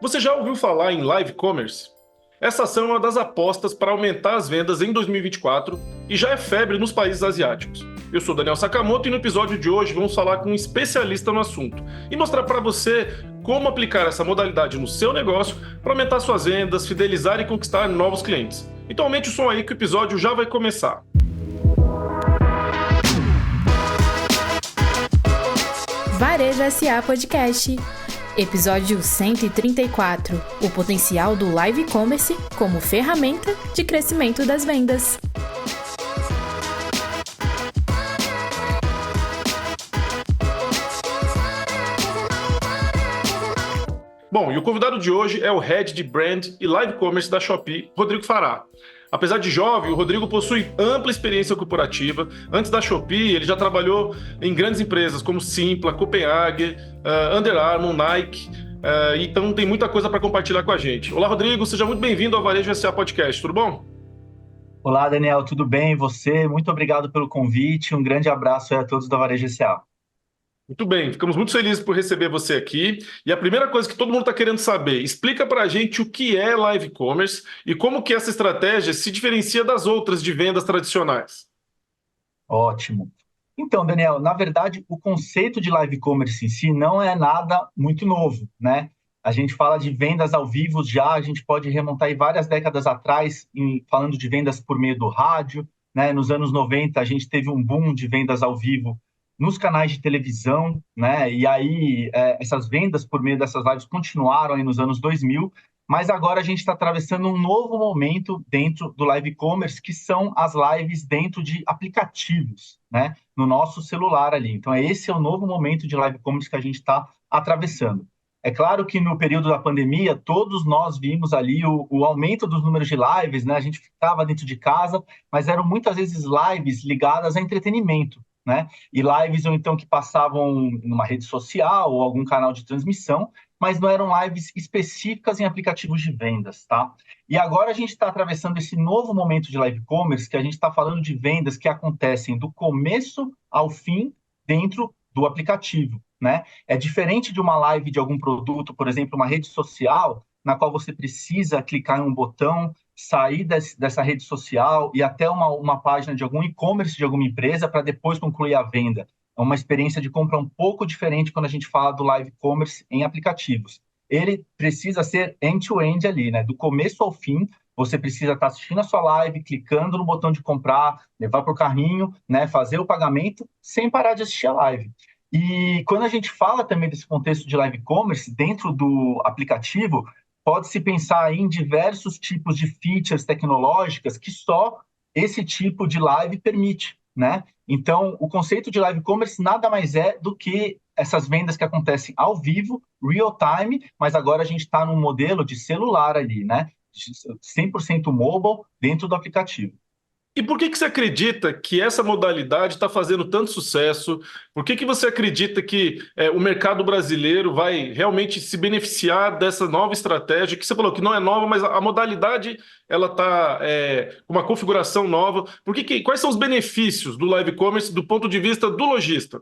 Você já ouviu falar em live commerce? Essa ação é uma das apostas para aumentar as vendas em 2024 e já é febre nos países asiáticos. Eu sou Daniel Sakamoto e no episódio de hoje vamos falar com um especialista no assunto e mostrar para você como aplicar essa modalidade no seu negócio para aumentar suas vendas, fidelizar e conquistar novos clientes. Então aumente o som aí que o episódio já vai começar. Varejo SA Podcast, episódio 134, o potencial do live commerce como ferramenta de crescimento das vendas. Bom, e o convidado de hoje é o Head de Brand e Live Commerce da Shopee, Rodrigo Fará. Apesar de jovem, o Rodrigo possui ampla experiência corporativa. Antes da Shopee, ele já trabalhou em grandes empresas como Simpla, Copenhague, Under Armour, Nike, então tem muita coisa para compartilhar com a gente. Olá, Rodrigo, seja muito bem-vindo ao Varejo SA Podcast, tudo bom? Olá, Daniel, tudo bem? E você? Muito obrigado pelo convite. Um grande abraço aí a todos da Varejo SA. Muito bem, ficamos muito felizes por receber você aqui. E a primeira coisa que todo mundo está querendo saber, explica para a gente o que é live commerce e como que essa estratégia se diferencia das outras de vendas tradicionais. Ótimo. Então, Daniel, na verdade, o conceito de live commerce em si não é nada muito novo, né? A gente fala de vendas ao vivo já, a gente pode remontar aí várias décadas atrás, falando de vendas por meio do rádio, né? Nos anos 90, a gente teve um boom de vendas ao vivo nos canais de televisão, né? E aí, essas vendas por meio dessas lives continuaram aí nos anos 2000, mas agora a gente está atravessando um novo momento dentro do live commerce, que são as lives dentro de aplicativos, né? No nosso celular ali. Então, esse é o novo momento de live commerce que a gente está atravessando. É claro que no período da pandemia, todos nós vimos ali o aumento dos números de lives, né? A gente ficava dentro de casa, mas eram muitas vezes lives ligadas a entretenimento, né? E lives ou então que passavam numa rede social ou algum canal de transmissão, mas não eram lives específicas em aplicativos de vendas, tá? E agora a gente está atravessando esse novo momento de live commerce, que a gente está falando de vendas que acontecem do começo ao fim dentro do aplicativo, né? É diferente de uma live de algum produto, por exemplo, uma rede social, na qual você precisa clicar em um botão, sair dessa rede social e até uma página de algum e-commerce de alguma empresa para depois concluir a venda. É uma experiência de compra um pouco diferente quando a gente fala do live commerce em aplicativos. Ele precisa ser end-to-end ali, né? Do começo ao fim, você precisa estar assistindo a sua live, clicando no botão de comprar, levar para o carrinho, né? Fazer o pagamento sem parar de assistir a live. E quando a gente fala também desse contexto de live commerce, dentro do aplicativo, pode-se pensar em diversos tipos de features tecnológicas que só esse tipo de live permite, né? Então, o conceito de live commerce nada mais é do que essas vendas que acontecem ao vivo, real time, mas agora a gente está num modelo de celular ali, né? 100% mobile dentro do aplicativo. E por que você acredita que essa modalidade está fazendo tanto sucesso? Por que você acredita que o mercado brasileiro vai realmente se beneficiar dessa nova estratégia? Que você falou que não é nova, mas a modalidade ela está com uma configuração nova. Quais são os benefícios do live commerce do ponto de vista do lojista?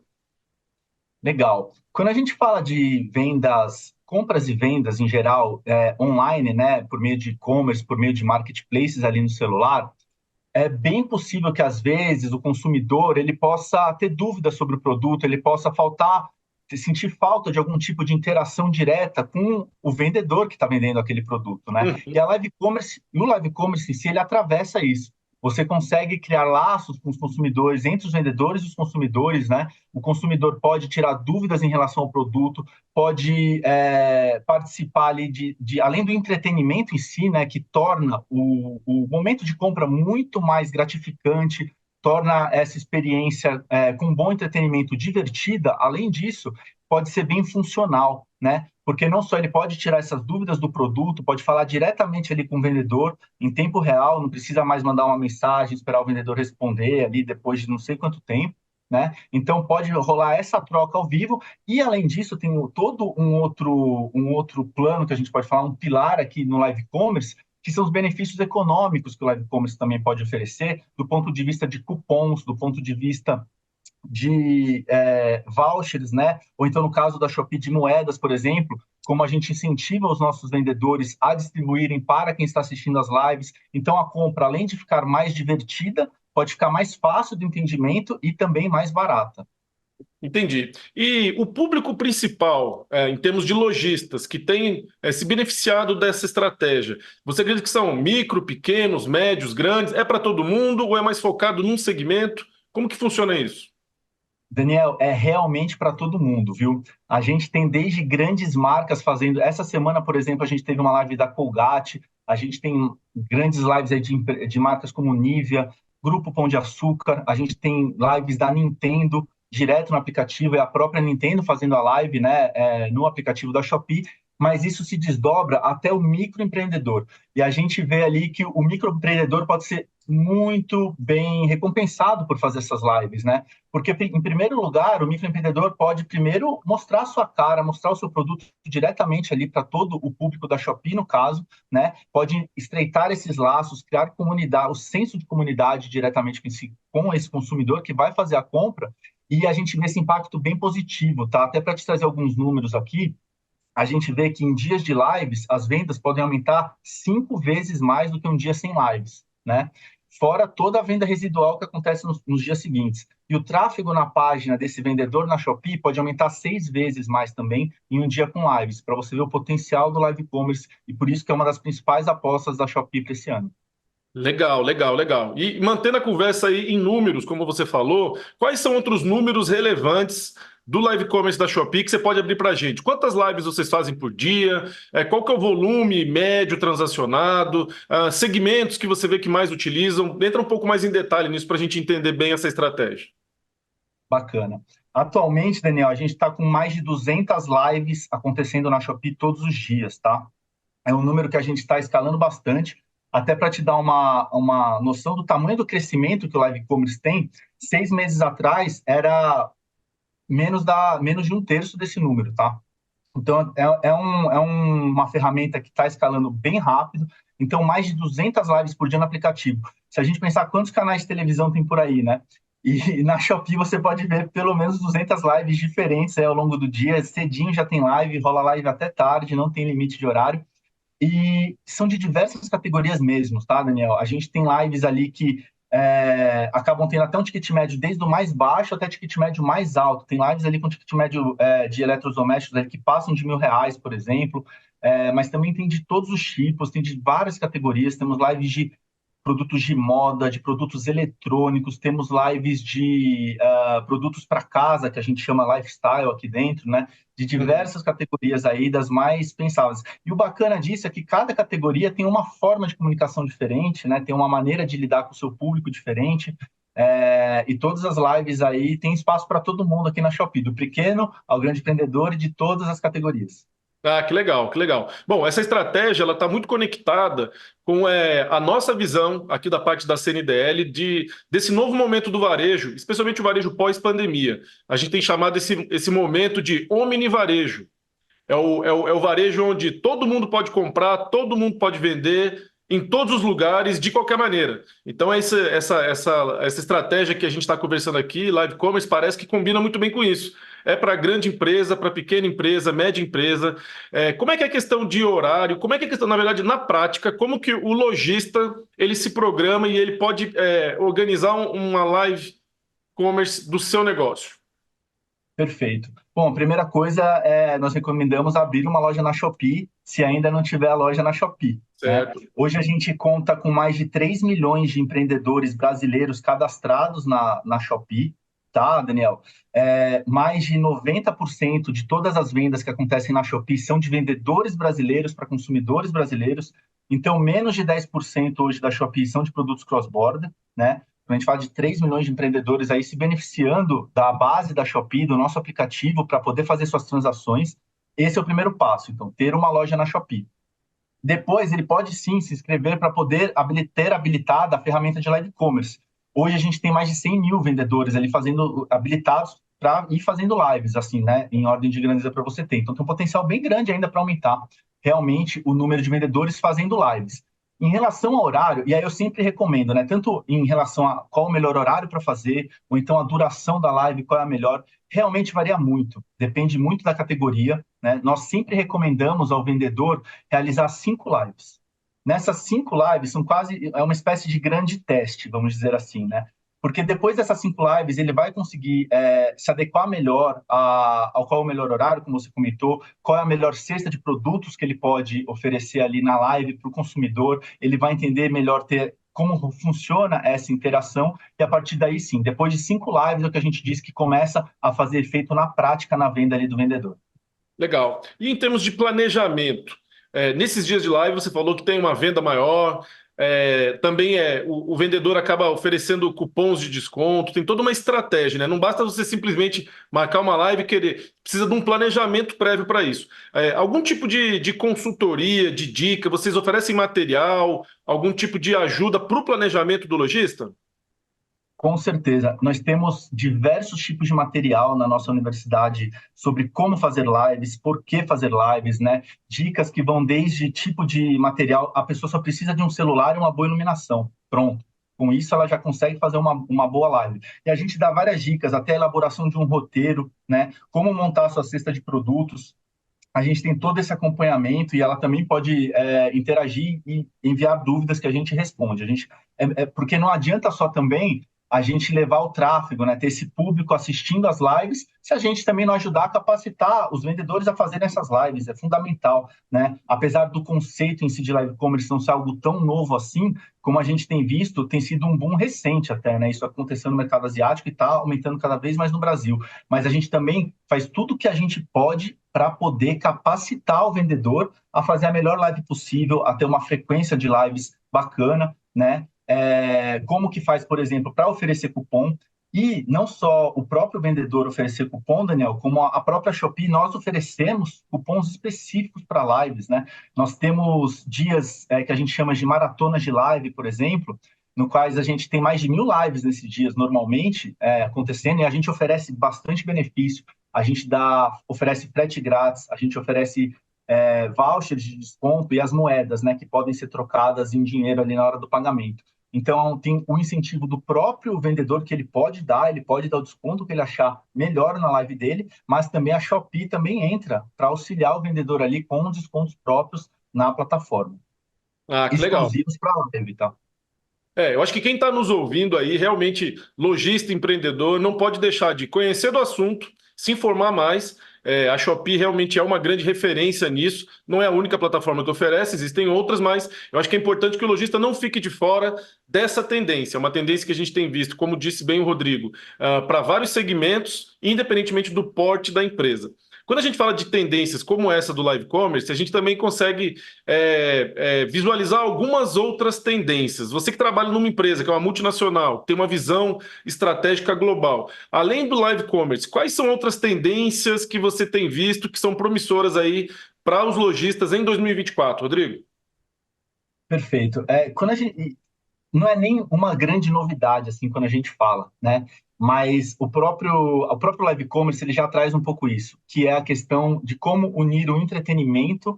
Legal. Quando a gente fala de vendas, compras e vendas em geral, online, né, por meio de e-commerce, por meio de marketplaces ali no celular, é bem possível que, às vezes, o consumidor ele possa ter dúvidas sobre o produto, ele possa sentir falta de algum tipo de interação direta com o vendedor que está vendendo aquele produto, né? Uhum. E o live commerce em si, ele atravessa isso. Você consegue criar laços com os consumidores, entre os vendedores e os consumidores, né? O consumidor pode tirar dúvidas em relação ao produto, pode participar ali além do entretenimento em si, né? Que torna o momento de compra muito mais gratificante, torna essa experiência com um bom entretenimento divertida. Além disso, pode ser bem funcional, né? Porque não só ele pode tirar essas dúvidas do produto, pode falar diretamente ali com o vendedor em tempo real, não precisa mais mandar uma mensagem, esperar o vendedor responder ali depois de não sei quanto tempo, né? Então pode rolar essa troca ao vivo e, além disso, tem todo um outro plano que a gente pode falar, um pilar aqui no live commerce, que são os benefícios econômicos que o live commerce também pode oferecer, do ponto de vista de cupons, do ponto de vista de vouchers, né? Ou então, no caso da Shopee, de moedas, por exemplo, como a gente incentiva os nossos vendedores a distribuírem para quem está assistindo as lives. Então, a compra, além de ficar mais divertida, pode ficar mais fácil de entendimento e também mais barata. Entendi. E o público principal, em termos de lojistas, que tem se beneficiado dessa estratégia, você acredita que são micro, pequenos, médios, grandes? É para todo mundo ou é mais focado num segmento? Como que funciona isso? Daniel, é realmente para todo mundo, viu? A gente tem desde grandes marcas fazendo. Essa semana, por exemplo, a gente teve uma live da Colgate, a gente tem grandes lives aí de marcas como Nivea, Grupo Pão de Açúcar, a gente tem lives da Nintendo direto no aplicativo, é a própria Nintendo fazendo a live, né, no aplicativo da Shopee, mas isso se desdobra até o microempreendedor. E a gente vê ali que o microempreendedor pode ser muito bem recompensado por fazer essas lives, né? Porque, em primeiro lugar, o microempreendedor pode primeiro mostrar a sua cara, mostrar o seu produto diretamente ali para todo o público da Shopee, no caso, né? Pode estreitar esses laços, criar comunidade, o senso de comunidade diretamente com esse consumidor que vai fazer a compra, e a gente vê esse impacto bem positivo, tá? Até para te trazer alguns números aqui, a gente vê que em dias de lives, as vendas podem aumentar 5 vezes mais do que um dia sem lives, né? Fora toda a venda residual que acontece nos dias seguintes. E o tráfego na página desse vendedor na Shopee pode aumentar 6 vezes mais também em um dia com lives, para você ver o potencial do live commerce, e por isso que é uma das principais apostas da Shopee para esse ano. Legal, legal, legal. E mantendo a conversa aí em números, como você falou, quais são outros números relevantes do live commerce da Shopee que você pode abrir para a gente? Quantas lives vocês fazem por dia? Qual que é o volume médio transacionado? Segmentos que você vê que mais utilizam? Entra um pouco mais em detalhe nisso para a gente entender bem essa estratégia. Bacana. Atualmente, Daniel, a gente está com mais de 200 lives acontecendo na Shopee todos os dias, tá? É um número que a gente está escalando bastante. Até para te dar uma noção do tamanho do crescimento que o live commerce tem, 6 meses atrás era menos de um terço desse número, tá? Então, uma ferramenta que está escalando bem rápido. Então, mais de 200 lives por dia no aplicativo. Se a gente pensar quantos canais de televisão tem por aí, né? E na Shopee você pode ver pelo menos 200 lives diferentes aí ao longo do dia. Cedinho já tem live, rola live até tarde, não tem limite de horário. E são de diversas categorias mesmo, tá, Daniel? A gente tem lives ali que acabam tendo até um ticket médio desde o mais baixo até ticket médio mais alto. Tem lives ali com ticket médio de eletrodomésticos ali que passam de R$ 1.000, por exemplo, mas também tem de todos os tipos, tem de várias categorias. Temos lives de produtos de moda, de produtos eletrônicos, temos lives de produtos para casa, que a gente chama lifestyle aqui dentro, né? De diversas categorias aí, das mais pensáveis. E o bacana disso é que cada categoria tem uma forma de comunicação diferente, né? Tem uma maneira de lidar com o seu público diferente. E todas as lives aí tem espaço para todo mundo aqui na Shopee, do pequeno ao grande empreendedor e de todas as categorias. Ah, que legal, que legal. Bom, essa estratégia ela está muito conectada com a nossa visão aqui da parte da CNDL desse novo momento do varejo, especialmente o varejo pós-pandemia. A gente tem chamado esse momento de omnivarejo. É o varejo onde todo mundo pode comprar, todo mundo pode vender, em todos os lugares, de qualquer maneira. Então, essa estratégia que a gente está conversando aqui, Live Commerce, parece que combina muito bem com isso. É para grande empresa, para pequena empresa, média empresa. Como é que é a questão de horário? Como é que é a questão, na verdade, na prática, como que o lojista ele se programa e ele pode organizar uma live commerce do seu negócio? Perfeito. Bom, a primeira coisa nós recomendamos abrir uma loja na Shopee, se ainda não tiver a loja na Shopee, né? Certo. Hoje a gente conta com mais de 3 milhões de empreendedores brasileiros cadastrados na Shopee, tá, Daniel? Mais de 90% de todas as vendas que acontecem na Shopee são de vendedores brasileiros para consumidores brasileiros. Então, menos de 10% hoje da Shopee são de produtos cross-border, né? A gente fala de 3 milhões de empreendedores aí se beneficiando da base da Shopee, do nosso aplicativo, para poder fazer suas transações. Esse é o primeiro passo, então, ter uma loja na Shopee. Depois, ele pode sim se inscrever para poder ter habilitada a ferramenta de live commerce. Hoje, a gente tem mais de 100 mil vendedores ali habilitados para ir fazendo lives, assim, né, em ordem de grandeza para você ter. Então, tem um potencial bem grande ainda para aumentar realmente o número de vendedores fazendo lives. Em relação ao horário, e aí eu sempre recomendo, né? Tanto em relação a qual o melhor horário para fazer, ou então a duração da live, qual é a melhor, realmente varia muito, depende muito da categoria, né? Nós sempre recomendamos ao vendedor realizar 5 lives. Nessas 5 lives são quase, é uma espécie de grande teste, vamos dizer assim, né? Porque depois dessas 5 lives ele vai conseguir se adequar melhor ao qual é o melhor horário, como você comentou, qual é a melhor cesta de produtos que ele pode oferecer ali na live para o consumidor, ele vai entender melhor como funciona essa interação, e a partir daí sim, depois de 5 lives, é o que a gente diz que começa a fazer efeito na prática na venda ali do vendedor. Legal. E em termos de planejamento, nesses dias de live você falou que tem uma venda maior, também o vendedor acaba oferecendo cupons de desconto, tem toda uma estratégia, né? Não basta você simplesmente marcar uma live e querer, precisa de um planejamento prévio para isso. Algum tipo de consultoria, de dica, vocês oferecem material, algum tipo de ajuda para o planejamento do lojista? Com certeza. Nós temos diversos tipos de material na nossa universidade sobre como fazer lives, por que fazer lives, né? Dicas que vão desde tipo de material, a pessoa só precisa de um celular e uma boa iluminação. Pronto. Com isso, ela já consegue fazer uma boa live. E a gente dá várias dicas, até a elaboração de um roteiro, né? Como montar a sua cesta de produtos. A gente tem todo esse acompanhamento e ela também pode interagir e enviar dúvidas que a gente responde. Porque não adianta só também a gente levar o tráfego, né, ter esse público assistindo as lives, se a gente também não ajudar a capacitar os vendedores a fazerem essas lives, é fundamental, né? Apesar do conceito em si de live commerce não ser algo tão novo assim, como a gente tem visto, tem sido um boom recente até, né? Isso aconteceu no mercado asiático e está aumentando cada vez mais no Brasil. Mas a gente também faz tudo o que a gente pode para poder capacitar o vendedor a fazer a melhor live possível, a ter uma frequência de lives bacana, né? Como que faz, por exemplo, para oferecer cupom, e não só o próprio vendedor oferecer cupom, Daniel, como a própria Shopee, nós oferecemos cupons específicos para lives, né? Nós temos dias que a gente chama de maratonas de live, por exemplo, no quais a gente tem mais de 1.000 lives nesses dias, normalmente, acontecendo, e a gente oferece bastante benefício. A gente oferece frete grátis, a gente oferece vouchers de desconto e as moedas, né, que podem ser trocadas em dinheiro ali na hora do pagamento. Então, tem o incentivo do próprio vendedor que ele pode dar o desconto que ele achar melhor na live dele, mas também a Shopee também entra para auxiliar o vendedor ali com descontos próprios na plataforma, Ah, que legal. exclusivos para a live, tá? Eu acho que quem está nos ouvindo aí, realmente, lojista, empreendedor, não pode deixar de conhecer do assunto, se informar mais. A Shopee realmente é uma grande referência nisso. Não é a única plataforma que oferece, existem outras, mas eu acho que é importante que o lojista não fique de fora dessa tendência. É uma tendência que a gente tem visto, como disse bem o Rodrigo, para vários segmentos, independentemente do porte da empresa. Quando a gente fala de tendências como essa do live commerce, a gente também consegue visualizar algumas outras tendências. Você que trabalha numa empresa que é uma multinacional, tem uma visão estratégica global. Além do live commerce, quais são outras tendências que você tem visto que são promissoras aí para os lojistas em 2024, Rodrigo? Perfeito. Quando a gente, não é nem uma grande novidade assim quando a gente fala, né? Mas o próprio live commerce ele já traz um pouco isso, que é a questão de como unir o entretenimento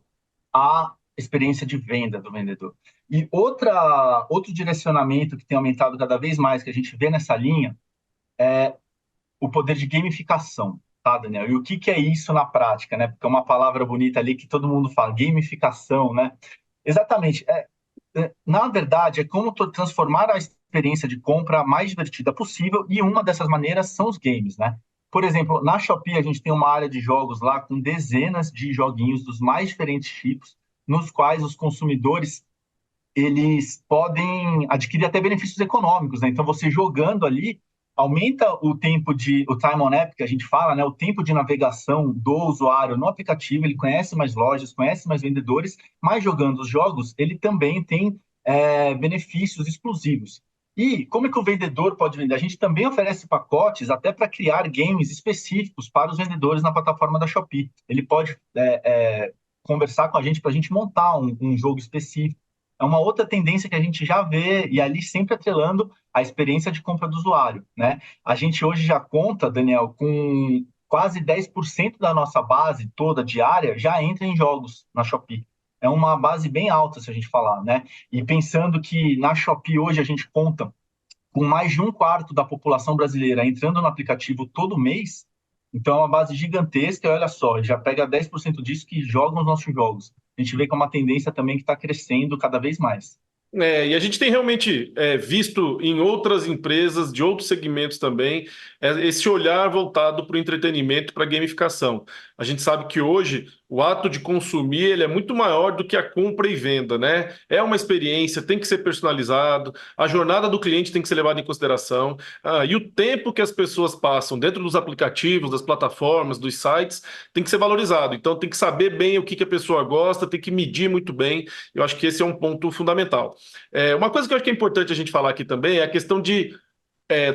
à experiência de venda do vendedor. E outro direcionamento que tem aumentado cada vez mais, que a gente vê nessa linha, o poder de gamificação, tá, Daniel? E o que é isso na prática, né? Porque é uma palavra bonita ali que todo mundo fala, gamificação, né? Exatamente. Na verdade, é como transformar a experiência de compra mais divertida possível, e uma dessas maneiras são os games, né? Por exemplo, na Shopee a gente tem uma área de jogos lá com dezenas de joguinhos dos mais diferentes tipos, nos quais os consumidores eles podem adquirir até benefícios econômicos, né? Então você jogando ali aumenta o time on app que a gente fala, né? O tempo de navegação do usuário no aplicativo, ele conhece mais lojas, conhece mais vendedores, mas jogando os jogos, ele também tem benefícios exclusivos. E como é que o vendedor pode vender? A gente também oferece pacotes até para criar games específicos para os vendedores na plataforma da Shopee. Ele pode conversar com a gente para a gente montar um jogo específico. É uma outra tendência que a gente já vê, e ali sempre atrelando a experiência de compra do usuário, né? A gente hoje já conta, Daniel, com quase 10% da nossa base toda diária já entra em jogos na Shopee. é uma base bem alta, se a gente falar, né? E pensando que na Shopee hoje a gente conta com mais de um quarto da população brasileira entrando no aplicativo todo mês, então é uma base gigantesca, e olha só, já pega 10% disso que jogam os nossos jogos. A gente vê que é uma tendência também que está crescendo cada vez mais. E a gente tem realmente visto em outras empresas de outros segmentos também esse olhar voltado para o entretenimento, para a gamificação. A gente sabe que hoje o ato de consumir ele é muito maior do que a compra e venda, né? É uma experiência, tem que ser personalizado, a jornada do cliente tem que ser levada em consideração, e o tempo que as pessoas passam dentro dos aplicativos, das plataformas, dos sites, tem que ser valorizado. Então tem que saber bem o que a pessoa gosta, tem que medir muito bem. Eu acho que esse é um ponto fundamental. Uma coisa que eu acho que é importante a gente falar aqui também é a questão de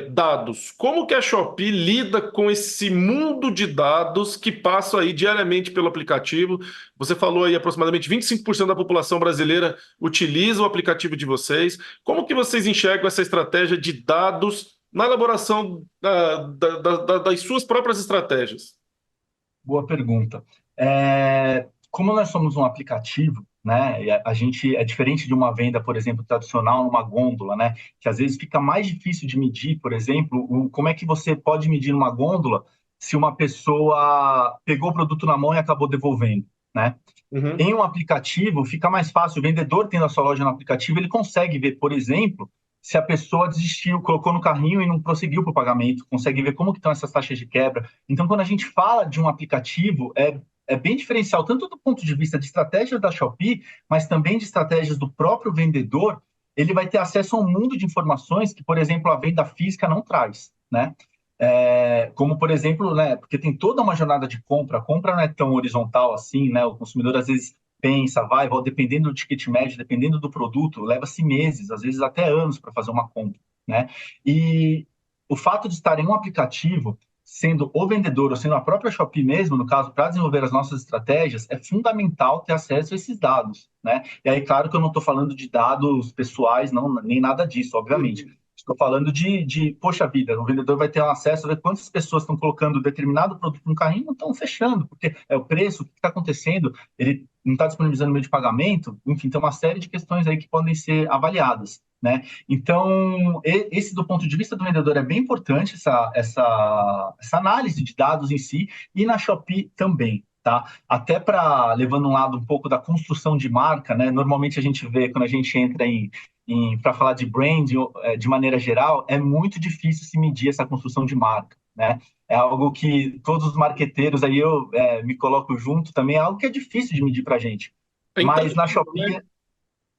dados. Como que a Shopee lida com esse mundo de dados que passa aí diariamente pelo aplicativo? Você falou aí aproximadamente 25% da população brasileira utiliza o aplicativo de vocês. Como que vocês enxergam essa estratégia de dados na elaboração das suas próprias estratégias? Boa pergunta. Como nós somos um aplicativo, né, e a gente é diferente de uma venda, por exemplo, tradicional numa gôndola, né, que às vezes fica mais difícil de medir, por exemplo, como é que você pode medir numa gôndola se uma pessoa pegou o produto na mão e acabou devolvendo, né? Uhum. Em um aplicativo, fica mais fácil. O vendedor tendo a sua loja no aplicativo, ele consegue ver, por exemplo, se a pessoa desistiu, colocou no carrinho e não prosseguiu para o pagamento, consegue ver como que estão essas taxas de quebra. Então, quando a gente fala de um aplicativo, é bem diferencial, tanto do ponto de vista de estratégias da Shopee, mas também de estratégias do próprio vendedor. Ele vai ter acesso a um mundo de informações que, por exemplo, a venda física não traz, né? Como, por exemplo, né, porque tem toda uma jornada de compra, a compra não é tão horizontal assim, né? O consumidor às vezes pensa, vai, dependendo do ticket médio, dependendo do produto, leva-se meses, às vezes até anos para fazer uma compra, né? E o fato de estar em um aplicativo, sendo o vendedor ou sendo a própria Shopee mesmo, no caso, para desenvolver as nossas estratégias, é fundamental ter acesso a esses dados, né? E aí, claro que eu não estou falando de dados pessoais, não, nem nada disso, obviamente. Estou falando poxa vida, o vendedor vai ter acesso a ver quantas pessoas estão colocando determinado produto no carrinho e não estão fechando, porque é o preço, o que está acontecendo, ele não está disponibilizando meio de pagamento, enfim, tem uma série de questões aí que podem ser avaliadas, né? Então, esse do ponto de vista do vendedor é bem importante, essa análise de dados em si, e na Shopee também. Tá? Até para levando um lado um pouco da construção de marca, né? Normalmente a gente vê quando a gente entra para falar de brand de maneira geral, é muito difícil se medir essa construção de marca, né? É algo que todos os marqueteiros, aí eu me coloco junto também, é algo que é difícil de medir para a gente. É Mas na intangível, Shopee, né?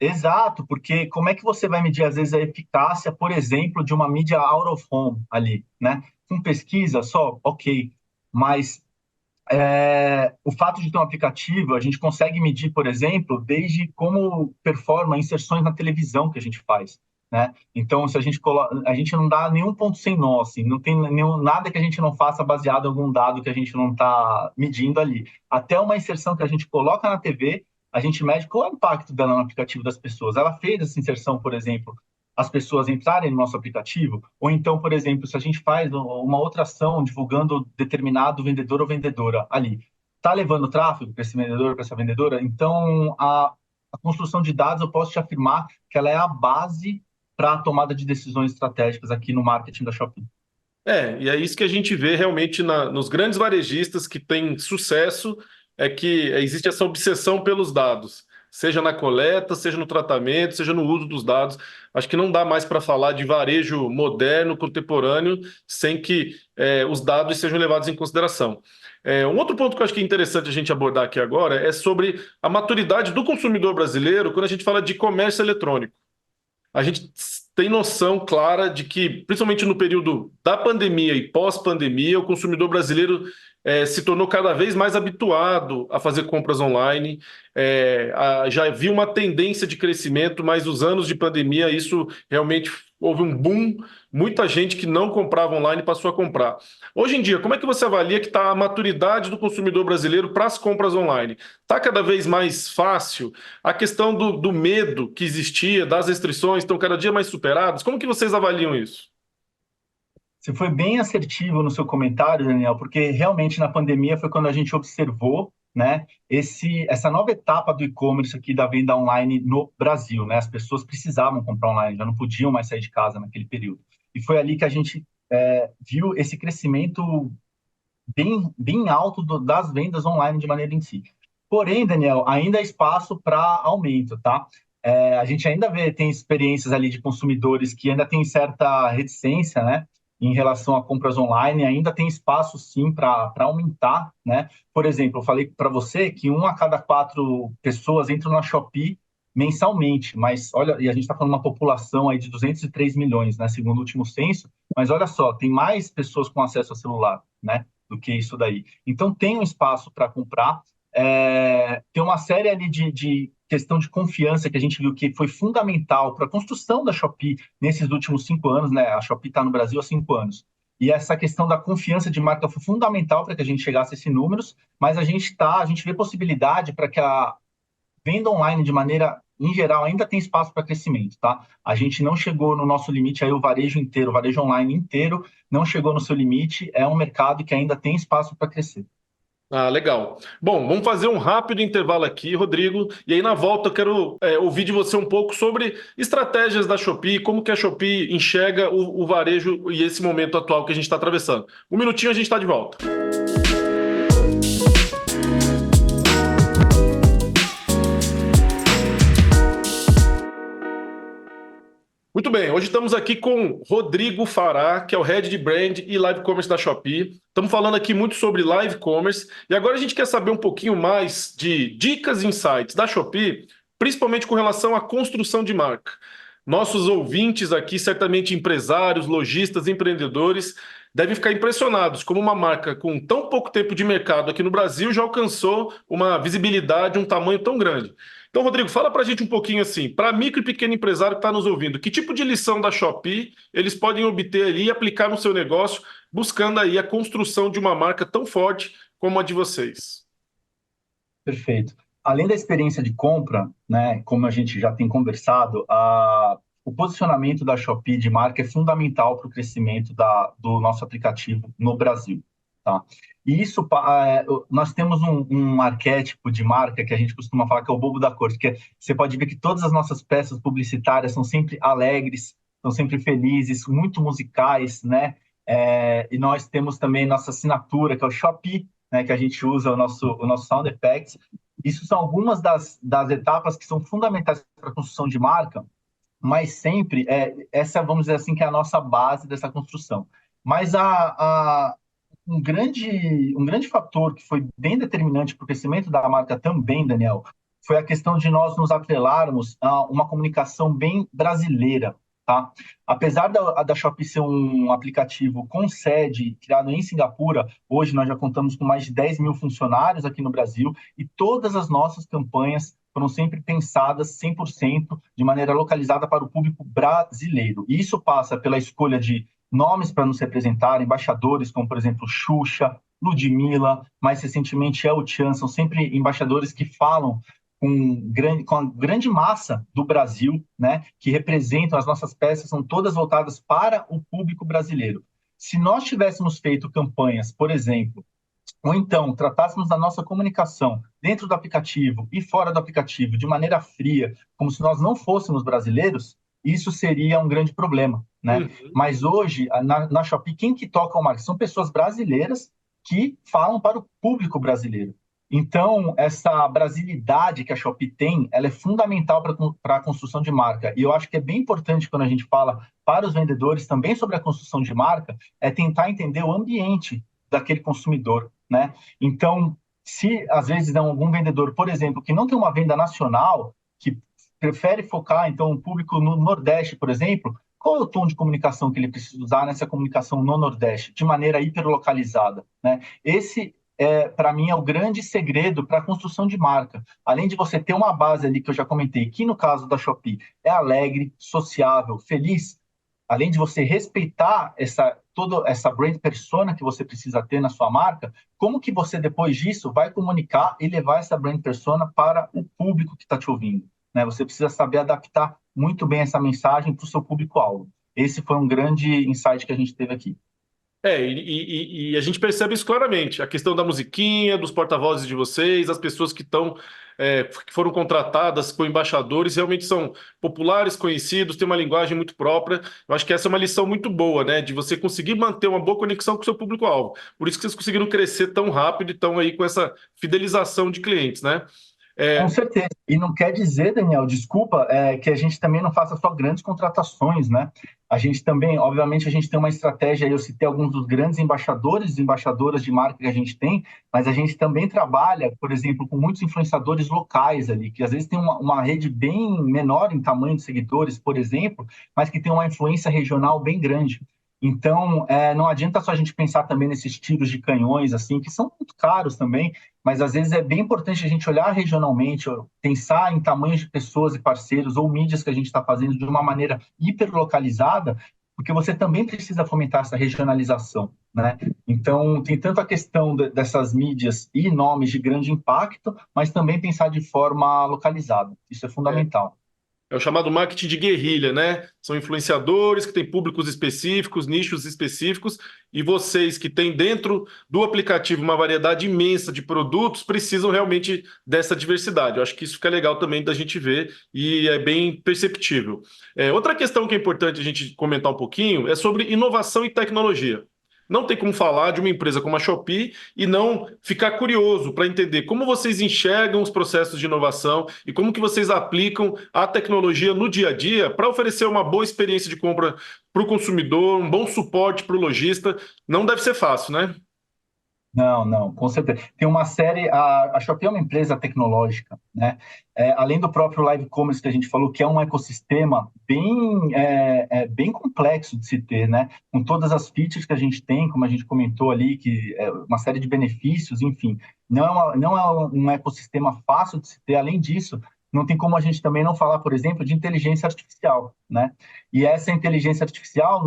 exato, porque como é que você vai medir, às vezes, a eficácia, por exemplo, de uma mídia out of home ali, né? Com pesquisa só, ok, mas o fato de ter um aplicativo, a gente consegue medir, por exemplo, desde como performa inserções na televisão que a gente faz, né? Então, se a gente a gente não dá nenhum ponto sem nó, assim, não tem nada que a gente não faça baseado em algum dado que a gente não está medindo ali. Até uma inserção que a gente coloca na TV, a gente mede qual é o impacto dela no aplicativo das pessoas. Ela fez essa inserção, por exemplo, as pessoas entrarem no nosso aplicativo, ou então, por exemplo, se a gente faz uma outra ação divulgando determinado vendedor ou vendedora ali, está levando tráfego para esse vendedor, para essa vendedora? Então, a construção de dados, eu posso te afirmar que ela é a base para a tomada de decisões estratégicas aqui no marketing da Shopee. E é isso que a gente vê realmente nos grandes varejistas que têm sucesso, é que existe essa obsessão pelos dados, seja na coleta, seja no tratamento, seja no uso dos dados. Acho que não dá mais para falar de varejo moderno, contemporâneo, sem que os dados sejam levados em consideração. Um outro ponto que eu acho que é interessante a gente abordar aqui agora é sobre a maturidade do consumidor brasileiro quando a gente fala de comércio eletrônico. A gente tem noção clara de que, principalmente no período da pandemia e pós-pandemia, o consumidor brasileiro se tornou cada vez mais habituado a fazer compras online. Já viu uma tendência de crescimento, mas os anos de pandemia, isso realmente houve um boom. Muita gente que não comprava online passou a comprar. Hoje em dia, como é que você avalia que está a maturidade do consumidor brasileiro para as compras online? Está cada vez mais fácil? A questão do medo que existia, das restrições, estão cada dia mais superadas? Como que vocês avaliam isso? Você foi bem assertivo no seu comentário, Daniel, porque realmente na pandemia foi quando a gente observou, né, essa nova etapa do e-commerce aqui da venda online no Brasil, né? As pessoas precisavam comprar online, já não podiam mais sair de casa naquele período. E foi ali que a gente viu esse crescimento bem alto das vendas online de maneira em si. Porém, Daniel, ainda há espaço para aumento, tá? A gente ainda tem experiências ali de consumidores que ainda têm certa reticência, né, em relação a compras online, ainda tem espaço sim para aumentar, né? Por exemplo, eu falei para você que 1 a cada 4 pessoas entram na Shopee mensalmente, mas olha, e a gente está falando de uma população aí de 203 milhões, né, segundo o último censo, mas olha só, tem mais pessoas com acesso a celular, né, do que isso daí. Então tem um espaço para comprar, tem uma série ali de questão de confiança que a gente viu que foi fundamental para a construção da Shopee nesses últimos 5 anos, né? A Shopee está no Brasil há 5 anos. E essa questão da confiança de marca foi fundamental para que a gente chegasse a esses números, mas a gente vê possibilidade para que a venda online, de maneira em geral, ainda tem espaço para crescimento, tá? A gente não chegou no nosso limite, aí o varejo inteiro, o varejo online inteiro, não chegou no seu limite, é um mercado que ainda tem espaço para crescer. Ah, legal. Bom, vamos fazer um rápido intervalo aqui, Rodrigo, e aí na volta eu quero ouvir de você um pouco sobre estratégias da Shopee, como que a Shopee enxerga o varejo e esse momento atual que a gente está atravessando. Um minutinho, a gente está de volta. Muito bem, hoje estamos aqui com Rodrigo Fará, que é o Head de Brand e Live Commerce da Shopee. Estamos falando aqui muito sobre Live Commerce e agora a gente quer saber um pouquinho mais de dicas e insights da Shopee, principalmente com relação à construção de marca. Nossos ouvintes aqui, certamente empresários, lojistas, empreendedores, devem ficar impressionados como uma marca com tão pouco tempo de mercado aqui no Brasil já alcançou uma visibilidade, um tamanho tão grande. Então, Rodrigo, fala para a gente um pouquinho assim, para micro e pequeno empresário que está nos ouvindo, que tipo de lição da Shopee eles podem obter ali e aplicar no seu negócio, buscando aí a construção de uma marca tão forte como a de vocês? Perfeito. Além da experiência de compra, né, como a gente já tem conversado, o posicionamento da Shopee de marca é fundamental para o crescimento do nosso aplicativo no Brasil, tá? E isso, nós temos um arquétipo de marca que a gente costuma falar que é o bobo da corte, que você pode ver que todas as nossas peças publicitárias são sempre alegres, são sempre felizes, muito musicais, né? E nós temos também nossa assinatura, que é o Shopee, né, que a gente usa o nosso Sound Effects. Isso são algumas das etapas que são fundamentais para a construção de marca, mas sempre, essa, vamos dizer assim, que é a nossa base dessa construção. Mas um grande fator que foi bem determinante para o crescimento da marca também, Daniel, foi a questão de nós nos atrelarmos a uma comunicação bem brasileira, tá? Apesar da Shopee ser um aplicativo com sede criado em Singapura, hoje nós já contamos com mais de 10 mil funcionários aqui no Brasil e todas as nossas campanhas foram sempre pensadas 100% de maneira localizada para o público brasileiro. E isso passa pela escolha de nomes para nos representar, embaixadores como, por exemplo, Xuxa, Ludmilla, mais recentemente El Chan, são sempre embaixadores que falam com a grande massa do Brasil, né, que representam as nossas peças, são todas voltadas para o público brasileiro. Se nós tivéssemos feito campanhas, por exemplo, ou então tratássemos da nossa comunicação dentro do aplicativo e fora do aplicativo de maneira fria, como se nós não fôssemos brasileiros, isso seria um grande problema, né? Uhum. Mas hoje, na Shopee, quem que toca o marketing? São pessoas brasileiras que falam para o público brasileiro. Então, essa brasilidade que a Shopee tem, ela é fundamental para a construção de marca. E eu acho que é bem importante quando a gente fala para os vendedores também sobre a construção de marca, é tentar entender o ambiente daquele consumidor, né? Então, se às vezes é algum vendedor, por exemplo, que não tem uma venda nacional, que prefere focar, então, o público no Nordeste, por exemplo, qual é o tom de comunicação que ele precisa usar nessa comunicação no Nordeste, de maneira hiperlocalizada, né? Esse, para mim, é o grande segredo para a construção de marca. Além de você ter uma base ali, que eu já comentei, que no caso da Shopee é alegre, sociável, feliz, além de você respeitar toda essa brand persona que você precisa ter na sua marca, como que você, depois disso, vai comunicar e levar essa brand persona para o público que está te ouvindo, né? Você precisa saber adaptar muito bem essa mensagem para o seu público-alvo. Esse foi um grande insight que a gente teve aqui. E a gente percebe isso claramente. A questão da musiquinha, dos porta-vozes de vocês, as pessoas que estão, que foram contratadas como embaixadores, realmente são populares, conhecidos, têm uma linguagem muito própria. Eu acho que essa é uma lição muito boa, né? De você conseguir manter uma boa conexão com o seu público-alvo. Por isso que vocês conseguiram crescer tão rápido e estão aí com essa fidelização de clientes, né? Com É, certeza. E não quer dizer, Daniel, desculpa, que a gente também não faça só grandes contratações, né? A gente também, obviamente, a gente tem uma estratégia, eu citei alguns dos grandes embaixadores e embaixadoras de marca que a gente tem, mas a gente também trabalha, por exemplo, com muitos influenciadores locais ali, que às vezes tem uma rede bem menor em tamanho de seguidores, por exemplo, mas que tem uma influência regional bem grande. Então, não adianta só a gente pensar também nesses tiros de canhões, assim, que são muito caros também, mas às vezes é bem importante a gente olhar regionalmente, pensar em tamanhos de pessoas e parceiros ou mídias que a gente está fazendo de uma maneira hiperlocalizada, porque você também precisa fomentar essa regionalização, né? Então, tem tanto a questão dessas mídias e nomes de grande impacto, mas também pensar de forma localizada. Isso é é, fundamental. É o chamado marketing de guerrilha, né? São influenciadores que têm públicos específicos, nichos específicos, e vocês que têm dentro do aplicativo uma variedade imensa de produtos precisam realmente dessa diversidade. Eu acho que isso fica legal também da gente ver e é bem perceptível. Outra questão que é importante a gente comentar um pouquinho é sobre inovação e tecnologia. Não tem como falar de uma empresa como a Shopee e não ficar curioso para entender como vocês enxergam os processos de inovação e como que vocês aplicam a tecnologia no dia a dia para oferecer uma boa experiência de compra para o consumidor, um bom suporte para o lojista. Não deve ser fácil, né? Não, não, com certeza. Tem uma série, a Shopee é uma empresa tecnológica, né? Além do próprio live commerce que a gente falou, que é um ecossistema bem complexo de se ter, né? Com todas as features que a gente tem, como a gente comentou ali, que é uma série de benefícios, enfim. Não é um ecossistema fácil de se ter. Além disso, não tem como a gente também não falar, por exemplo, de inteligência artificial, né? E essa inteligência artificial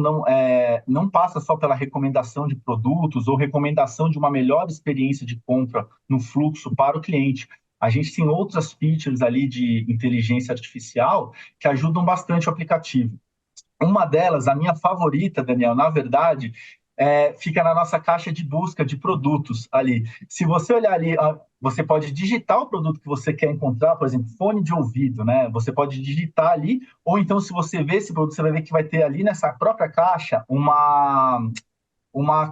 não passa só pela recomendação de produtos ou recomendação de uma melhor experiência de compra no fluxo para o cliente. A gente tem outras features ali de inteligência artificial que ajudam bastante o aplicativo. Uma delas, a minha favorita, Daniel, na verdade, fica na nossa caixa de busca de produtos ali. Se você olhar ali, você pode digitar o produto que você quer encontrar, por exemplo, fone de ouvido, né? Você pode digitar ali, ou então, se você ver esse produto, você vai ver que vai ter ali nessa própria caixa uma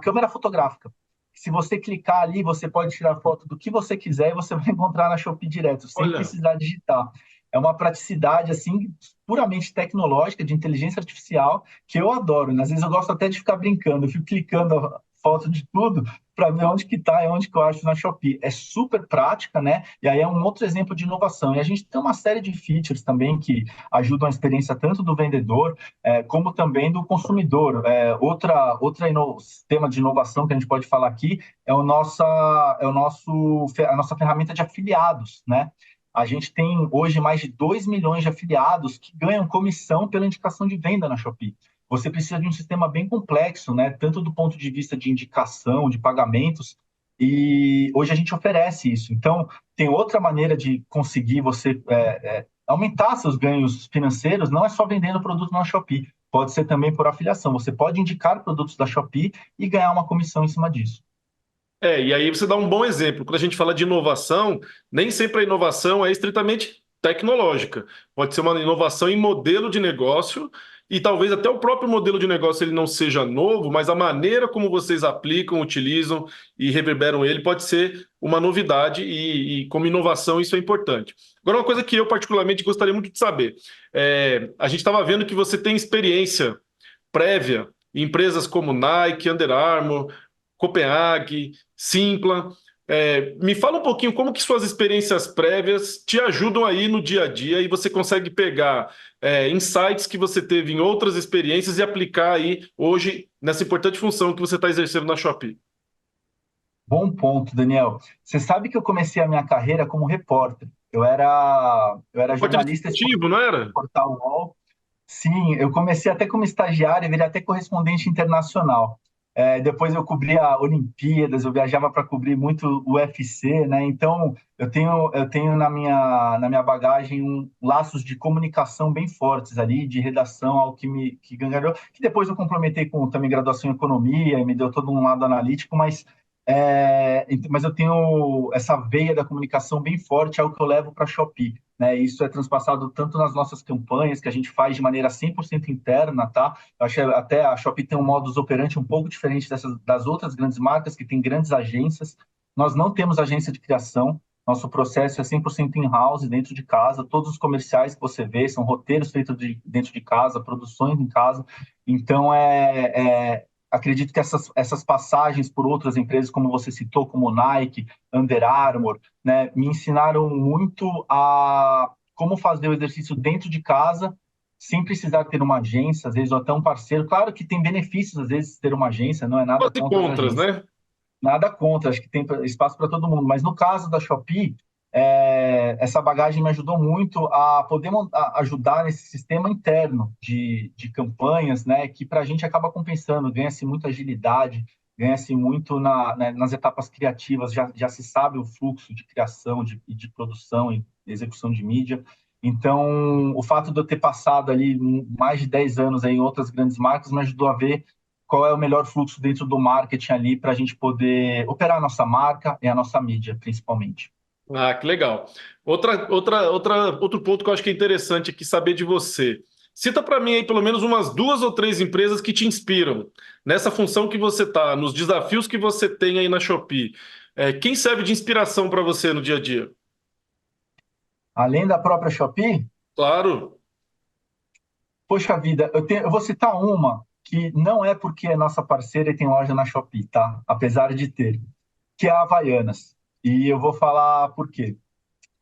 câmera fotográfica. Se você clicar ali, você pode tirar foto do que você quiser e você vai encontrar na Shopee direto, sem Olha, precisar digitar. É uma praticidade assim puramente tecnológica, de inteligência artificial, que eu adoro, né? Às vezes eu gosto até de ficar brincando, eu fico clicando a foto de tudo para ver onde que está e onde que eu acho na Shopee. É super prática, né? E aí é um outro exemplo de inovação. E a gente tem uma série de features também que ajudam a experiência tanto do vendedor como também do consumidor. Tema de inovação que a gente pode falar aqui a nossa ferramenta de afiliados, né? A gente tem hoje mais de 2 milhões de afiliados que ganham comissão pela indicação de venda na Shopee. Você precisa de um sistema bem complexo, né? Tanto do ponto de vista de indicação, de pagamentos, e hoje a gente oferece isso. Então, tem outra maneira de conseguir você aumentar seus ganhos financeiros, não é só vendendo produto na Shopee, pode ser também por afiliação. Você pode indicar produtos da Shopee e ganhar uma comissão em cima disso. e aí você dá um bom exemplo. Quando a gente fala de inovação, nem sempre a inovação é estritamente tecnológica. Pode ser uma inovação em modelo de negócio e talvez até o próprio modelo de negócio ele não seja novo, mas a maneira como vocês aplicam, utilizam e reverberam ele pode ser uma novidade e como inovação isso é importante. Agora, uma coisa que eu particularmente gostaria muito de saber. A gente estava vendo que você tem experiência prévia em empresas como Nike, Under Armour, Copenhague, Simpla. Me fala um pouquinho como que suas experiências prévias te ajudam aí no dia a dia e você consegue pegar insights que você teve em outras experiências e aplicar aí hoje nessa importante função que você está exercendo na Shopee. Bom ponto, Daniel. Você sabe que eu comecei a minha carreira como repórter. Eu era Repórter jornalista esportivo, esportivo não do era? portal UOL. Sim, eu comecei até como estagiário e virei até correspondente internacional. Depois eu cobria Olimpíadas, eu viajava para cobrir muito o UFC, né? Então eu tenho na minha bagagem laços de comunicação bem fortes ali, de redação, algo que ganhou, que depois eu complementei com também graduação em economia, e me deu todo um lado analítico, mas eu tenho essa veia da comunicação bem forte, é o que eu levo para a Shopee. Né? Isso é transpassado tanto nas nossas campanhas, que a gente faz de maneira 100% interna, tá? Eu acho que até a Shopee tem um modus operandi um pouco diferente das outras grandes marcas, que têm grandes agências. Nós não temos agência de criação, nosso processo é 100% in-house, dentro de casa. Todos os comerciais que você vê são roteiros feitos dentro de casa, produções em casa. Então, acredito que essas passagens por outras empresas, como você citou, como Nike, Under Armour, né, me ensinaram muito a como fazer o exercício dentro de casa, sem precisar ter uma agência, às vezes ou até um parceiro. Claro que tem benefícios, às vezes, ter uma agência, não é nada Prós e contra as contras, agências. né? Nada contra, acho que tem espaço para todo mundo. Mas no caso da Shopee, essa bagagem me ajudou muito a poder ajudar nesse sistema interno de campanhas, né, que para a gente acaba compensando, ganha-se muita agilidade, ganha-se muito nas etapas criativas, já se sabe o fluxo de criação, de produção e execução de mídia. Então, o fato de eu ter passado ali mais de 10 anos aí em outras grandes marcas me ajudou a ver qual é o melhor fluxo dentro do marketing ali para a gente poder operar a nossa marca e a nossa mídia, principalmente. Ah, que legal. Outro ponto que eu acho que é interessante aqui saber de você. Cita para mim aí pelo menos umas duas ou três empresas que te inspiram nessa função que você está, nos desafios que você tem aí na Shopee. Quem serve de inspiração para você no dia a dia? Além da própria Shopee, Claro. poxa vida, eu vou citar uma que não é porque é nossa parceira e tem loja na Shopee, tá? Apesar de ter, que é a Havaianas. E eu vou falar por quê.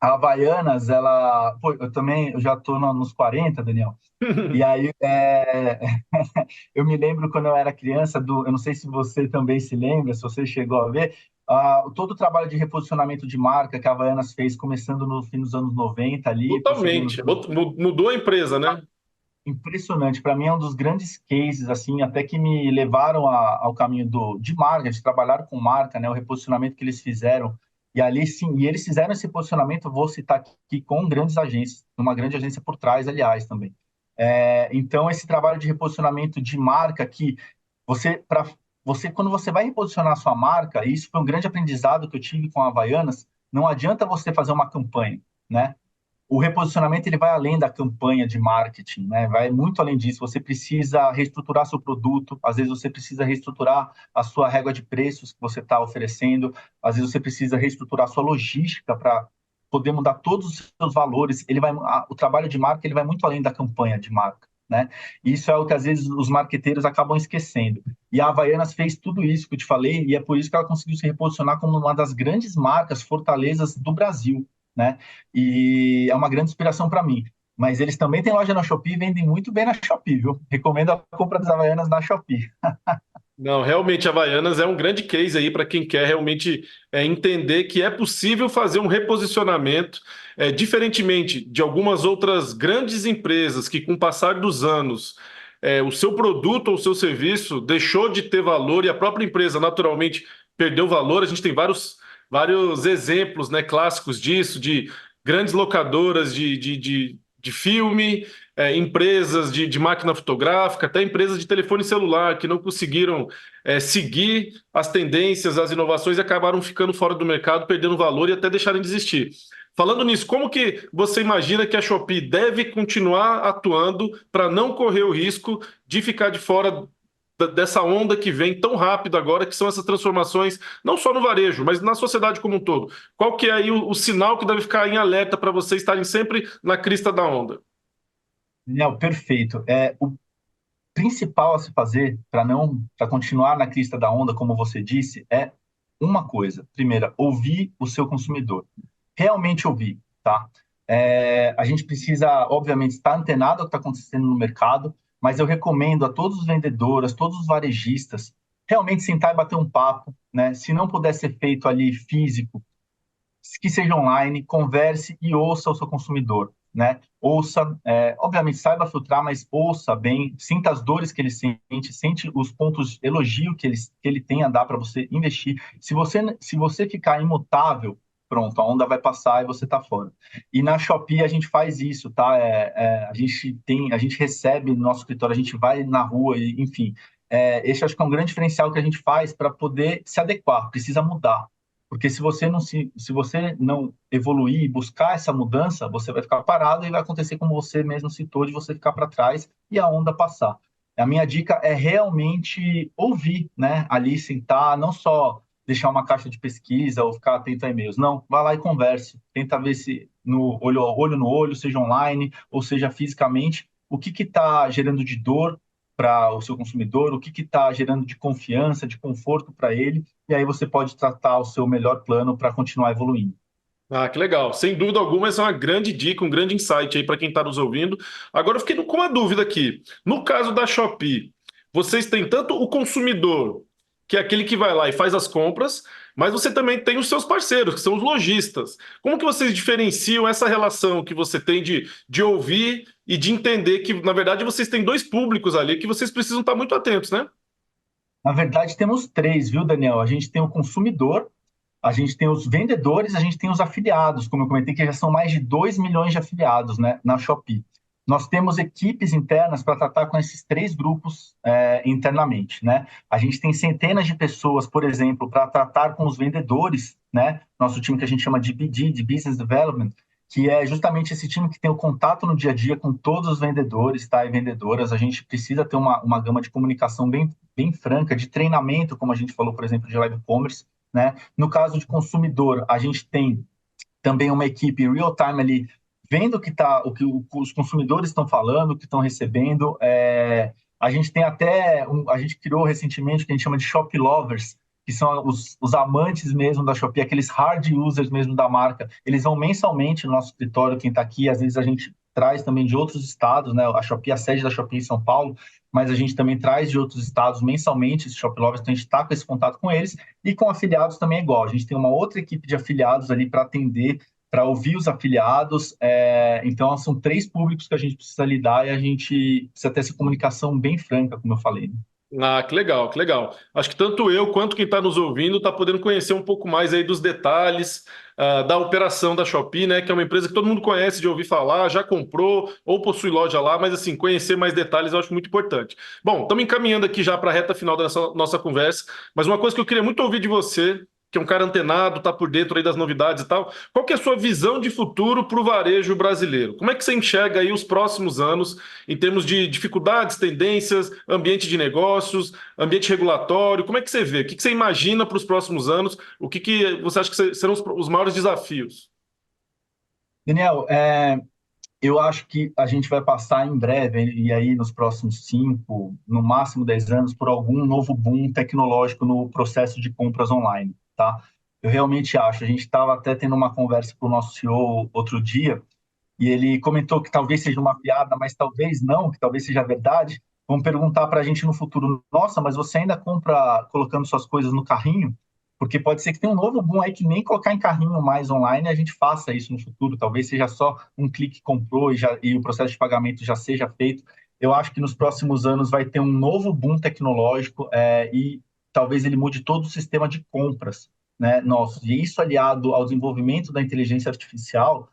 A Havaianas, ela. Pô, eu já estou nos 40, Daniel. E aí, eu me lembro quando eu era criança, eu não sei se você também se lembra, se você chegou a ver, todo o trabalho de reposicionamento de marca que a Havaianas fez, começando no fim dos anos 90 ali, prosseguindo nos Totalmente. anos. Mudou a empresa, né? Impressionante, para mim é um dos grandes cases, assim, até que me levaram ao caminho de marca, de trabalhar com marca, né, o reposicionamento que eles fizeram. E ali, sim, e eles fizeram esse posicionamento, eu vou citar aqui, com grandes agências, uma grande agência por trás, aliás, também. Então, esse trabalho de reposicionamento de marca que quando você vai reposicionar a sua marca, e isso foi um grande aprendizado que eu tive com a Havaianas, não adianta você fazer uma campanha, né? O reposicionamento ele vai além da campanha de marketing, né? Vai muito além disso. Você precisa reestruturar seu produto, às vezes você precisa reestruturar a sua régua de preços que você está oferecendo, às vezes você precisa reestruturar a sua logística para poder mudar todos os seus valores. O trabalho de marca ele vai muito além da campanha de marca, né? E isso é o que às vezes os marqueteiros acabam esquecendo. E a Havaianas fez tudo isso que eu te falei, e é por isso que ela conseguiu se reposicionar como uma das grandes marcas fortalezas do Brasil, né? E é uma grande inspiração para mim. Mas eles também têm loja na Shopee e vendem muito bem na Shopee, viu? Recomendo a compra das Havaianas na Shopee. Não, realmente a Havaianas é um grande case aí para quem quer realmente entender que é possível fazer um reposicionamento, diferentemente de algumas outras grandes empresas que, com o passar dos anos, o seu produto ou o seu serviço deixou de ter valor e a própria empresa naturalmente perdeu valor. A gente tem vários exemplos, né, clássicos disso, de grandes locadoras de filme, empresas de máquina fotográfica, até empresas de telefone celular que não conseguiram seguir as tendências, as inovações e acabaram ficando fora do mercado, perdendo valor e até deixarem de existir. Falando nisso, como que você imagina que a Shopee deve continuar atuando para não correr o risco de ficar de fora dessa onda que vem tão rápido agora, que são essas transformações, não só no varejo, mas na sociedade como um todo? Qual que é aí o sinal que deve ficar em alerta para vocês estarem sempre na crista da onda? Daniel, perfeito. O principal a se fazer para continuar na crista da onda, como você disse, é uma coisa. Primeira, ouvir o seu consumidor. Realmente ouvir, tá? A gente precisa, obviamente, estar antenado ao que está acontecendo no mercado, mas eu recomendo a todos os vendedores, todos os varejistas, realmente sentar e bater um papo, né? Se não puder ser feito ali físico, que seja online, converse e ouça o seu consumidor. né? Ouça, obviamente saiba filtrar, mas ouça bem, sinta as dores que ele sente, sente os pontos de elogio que ele tem a dar para você investir. Se você ficar imutável, pronto, a onda vai passar e você está fora. E na Shopee a gente faz isso, tá? A gente recebe no nosso escritório, a gente vai na rua, e, enfim. Esse acho que é um grande diferencial que a gente faz para poder se adequar, precisa mudar. Porque se você não evoluir e buscar essa mudança, você vai ficar parado e vai acontecer como você mesmo citou, de você ficar para trás e a onda passar. A minha dica é realmente ouvir, né? Ali sentar, não só deixar uma caixa de pesquisa ou ficar atento a e-mails. Não, vá lá e converse. Tenta ver se no olho no olho, seja online ou seja fisicamente, o que está gerando de dor para o seu consumidor, o que está gerando de confiança, de conforto para ele, e aí você pode tratar o seu melhor plano para continuar evoluindo. Ah, que legal. Sem dúvida alguma, essa é uma grande dica, um grande insight aí para quem está nos ouvindo. Agora eu fiquei com uma dúvida aqui. No caso da Shopee, vocês têm tanto o consumidor, que é aquele que vai lá e faz as compras, mas você também tem os seus parceiros, que são os lojistas. Como que vocês diferenciam essa relação que você tem de ouvir e de entender que, na verdade, vocês têm dois públicos ali que vocês precisam estar muito atentos, né? Na verdade, temos três, viu, Daniel? A gente tem o consumidor, a gente tem os vendedores, a gente tem os afiliados, como eu comentei, que já são mais de 2 milhões de afiliados, né, na Shopee. Nós temos equipes internas para tratar com esses três grupos internamente, né? A gente tem centenas de pessoas, por exemplo, para tratar com os vendedores, né? Nosso time que a gente chama de BD, de Business Development, que é justamente esse time que tem o contato no dia a dia com todos os vendedores, tá? E vendedoras. A gente precisa ter uma gama de comunicação bem franca, de treinamento, como a gente falou, por exemplo, de live commerce, né? No caso de consumidor, a gente tem também uma equipe real-time ali, vendo os consumidores estão falando, o que estão recebendo. A gente tem a gente criou recentemente o que a gente chama de Shop Lovers, que são os amantes mesmo da Shopee, aqueles hard users mesmo da marca. Eles vão mensalmente no nosso escritório, quem está aqui, às vezes a gente traz também de outros estados, né? A Shopee, a sede da Shopee em São Paulo, mas a gente também traz de outros estados mensalmente esses Shop Lovers, então a gente está com esse contato com eles, e com afiliados também é igual. A gente tem uma outra equipe de afiliados ali para atender, para ouvir os afiliados. Então, são três públicos que a gente precisa lidar e a gente precisa ter essa comunicação bem franca, como eu falei, né? Ah, que legal, que legal. Acho que tanto eu quanto quem está nos ouvindo está podendo conhecer um pouco mais aí dos detalhes da operação da Shopee, né? Que é uma empresa que todo mundo conhece de ouvir falar, já comprou ou possui loja lá, mas assim, conhecer mais detalhes eu acho muito importante. Bom, estamos encaminhando aqui já para a reta final dessa nossa conversa, mas uma coisa que eu queria muito ouvir de você, que é um cara antenado, está por dentro aí das novidades e tal, qual que é a sua visão de futuro para o varejo brasileiro? Como é que você enxerga aí os próximos anos em termos de dificuldades, tendências, ambiente de negócios, ambiente regulatório? Como é que você vê? O que você imagina para os próximos anos? O que você acha que serão os maiores desafios? Daniel, eu acho que a gente vai passar em breve, e aí nos próximos 5, no máximo 10 anos, por algum novo boom tecnológico no processo de compras online, tá? Eu realmente acho. A gente estava até tendo uma conversa com o nosso CEO outro dia, e ele comentou que talvez seja uma piada, mas talvez não, que talvez seja verdade. Vão perguntar para a gente no futuro: nossa, mas você ainda compra colocando suas coisas no carrinho? Porque pode ser que tenha um novo boom aí que nem colocar em carrinho mais online a gente faça isso no futuro. Talvez seja só um clique comprou e o processo de pagamento já seja feito. Eu acho que nos próximos anos vai ter um novo boom tecnológico e talvez ele mude todo o sistema de compras, né, nosso. E isso aliado ao desenvolvimento da inteligência artificial,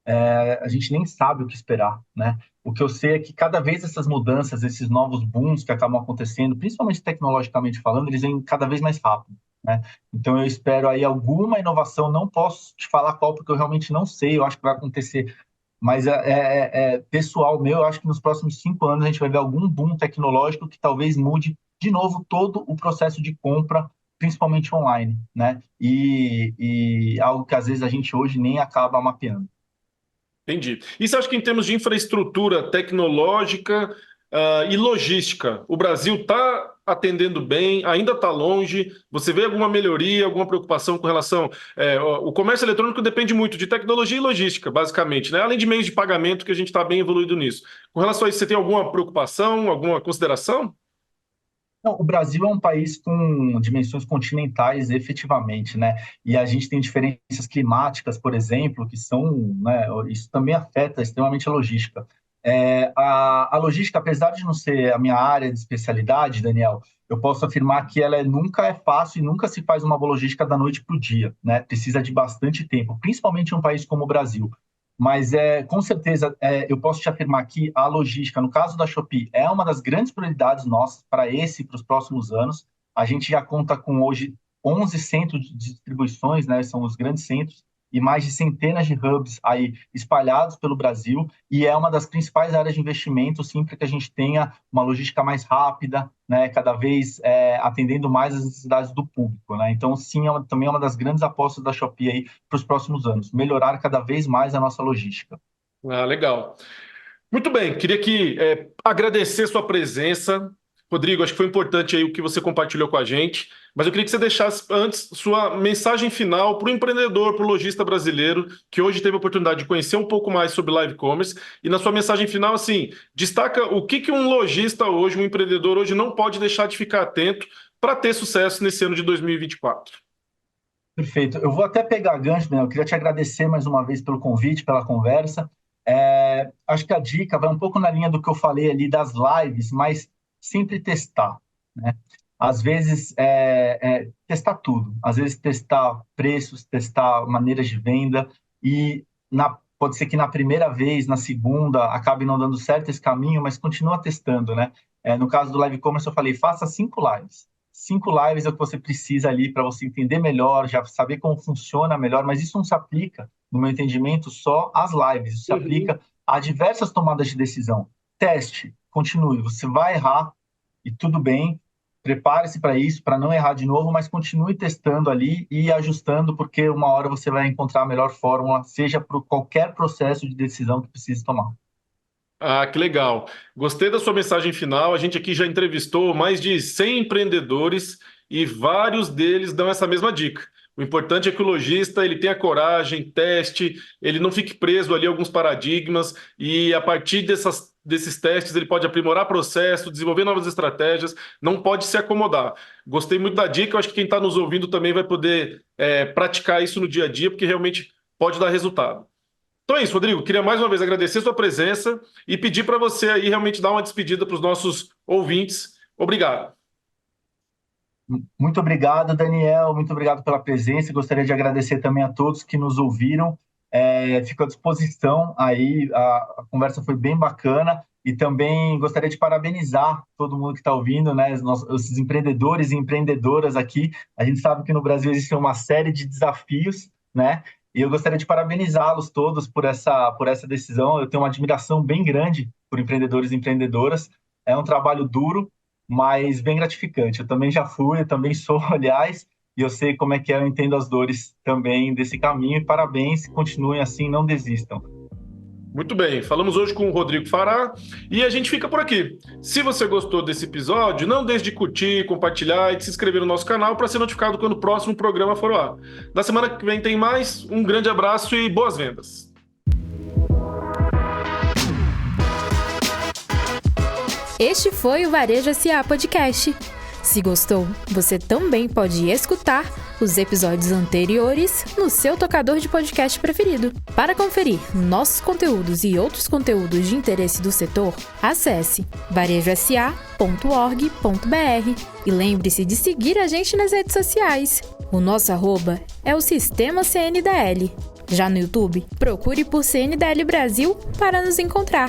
a gente nem sabe o que esperar, né? O que eu sei é que cada vez essas mudanças, esses novos booms que acabam acontecendo, principalmente tecnologicamente falando, eles vêm cada vez mais rápido, né? Então eu espero aí alguma inovação, não posso te falar qual, porque eu realmente não sei, eu acho que vai acontecer, mas pessoal meu, eu acho que nos próximos 5 anos a gente vai ver algum boom tecnológico que talvez mude de novo todo o processo de compra, principalmente online, né? E algo que às vezes a gente hoje nem acaba mapeando. Entendi. E você acha que em termos de infraestrutura tecnológica, e logística, o Brasil está atendendo bem, ainda está longe? Você vê alguma melhoria, alguma preocupação com relação... o comércio eletrônico depende muito de tecnologia e logística, basicamente, né? Além de meios de pagamento, que a gente está bem evoluído nisso. Com relação a isso, você tem alguma preocupação, alguma consideração? Não, o Brasil é um país com dimensões continentais, efetivamente, né? E a gente tem diferenças climáticas, por exemplo, que são, né, isso também afeta extremamente a logística. A logística, apesar de não ser a minha área de especialidade, Daniel, eu posso afirmar que ela nunca é fácil e nunca se faz uma boa logística da noite para o dia, né? Precisa de bastante tempo, principalmente em um país como o Brasil. Mas, com certeza, eu posso te afirmar que a logística, no caso da Shopee, é uma das grandes prioridades nossas para esse e para os próximos anos. A gente já conta com, hoje, 11 centros de distribuições, né, são os grandes centros, e mais de centenas de hubs aí espalhados pelo Brasil, e é uma das principais áreas de investimento, sim, para que a gente tenha uma logística mais rápida, né, cada vez atendendo mais as necessidades do público, né? Então, sim, também é uma das grandes apostas da Shopee aí para os próximos anos, melhorar cada vez mais a nossa logística. Ah, legal. Muito bem, queria agradecer sua presença. Rodrigo, acho que foi importante aí o que você compartilhou com a gente, mas eu queria que você deixasse antes sua mensagem final para o empreendedor, para o lojista brasileiro, que hoje teve a oportunidade de conhecer um pouco mais sobre live commerce, e na sua mensagem final, assim, destaca o que um lojista hoje, um empreendedor hoje não pode deixar de ficar atento para ter sucesso nesse ano de 2024. Perfeito. Eu vou até pegar gancho, né? Eu queria te agradecer mais uma vez pelo convite, pela conversa. Acho que a dica vai um pouco na linha do que eu falei ali das lives, mas sempre testar, né? Às vezes, testar tudo. Às vezes, testar preços, testar maneiras de venda e pode ser que na primeira vez, na segunda, acabe não dando certo esse caminho, mas continua testando, né? No caso do live commerce, eu falei, faça 5 lives. 5 lives é o que você precisa ali para você entender melhor, já saber como funciona melhor, mas isso não se aplica, no meu entendimento, só às lives. Isso se aplica a diversas tomadas de decisão. Teste, continue. Você vai errar e tudo bem. Prepare-se para isso, para não errar de novo, mas continue testando ali e ajustando, porque uma hora você vai encontrar a melhor fórmula, seja para qualquer processo de decisão que precise tomar. Ah, que legal. Gostei da sua mensagem final. A gente aqui já entrevistou mais de 100 empreendedores e vários deles dão essa mesma dica. O importante é que o lojista ele tenha coragem, teste, ele não fique preso ali a alguns paradigmas e a partir desses testes ele pode aprimorar processo, desenvolver novas estratégias, não pode se acomodar. Gostei muito da dica, eu acho que quem está nos ouvindo também vai poder praticar isso no dia a dia, porque realmente pode dar resultado. Então é isso, Rodrigo. Queria mais uma vez agradecer a sua presença e pedir para você aí realmente dar uma despedida para os nossos ouvintes. Obrigado. Muito obrigado, Daniel. Muito obrigado pela presença. Gostaria de agradecer também a todos que nos ouviram. Fico à disposição aí. A conversa foi bem bacana e também gostaria de parabenizar todo mundo que está ouvindo, né? Os empreendedores e empreendedoras aqui. A gente sabe que no Brasil existe uma série de desafios, né? E eu gostaria de parabenizá-los todos por essa decisão. Eu tenho uma admiração bem grande por empreendedores e empreendedoras. É um trabalho duro, mas bem gratificante. Eu também já fui, eu também sou, aliás, e eu sei como é que é, eu entendo as dores também desse caminho. E parabéns, continuem assim, não desistam. Muito bem, falamos hoje com o Rodrigo Fará e a gente fica por aqui. Se você gostou desse episódio, não deixe de curtir, compartilhar e de se inscrever no nosso canal para ser notificado quando o próximo programa for ao ar. Na semana que vem tem mais, um grande abraço e boas vendas! Este foi o Varejo SA Podcast. Se gostou, você também pode escutar os episódios anteriores no seu tocador de podcast preferido. Para conferir nossos conteúdos e outros conteúdos de interesse do setor, acesse varejosa.org.br e lembre-se de seguir a gente nas redes sociais. O nosso @ é o Sistema CNDL. Já no YouTube, procure por CNDL Brasil para nos encontrar.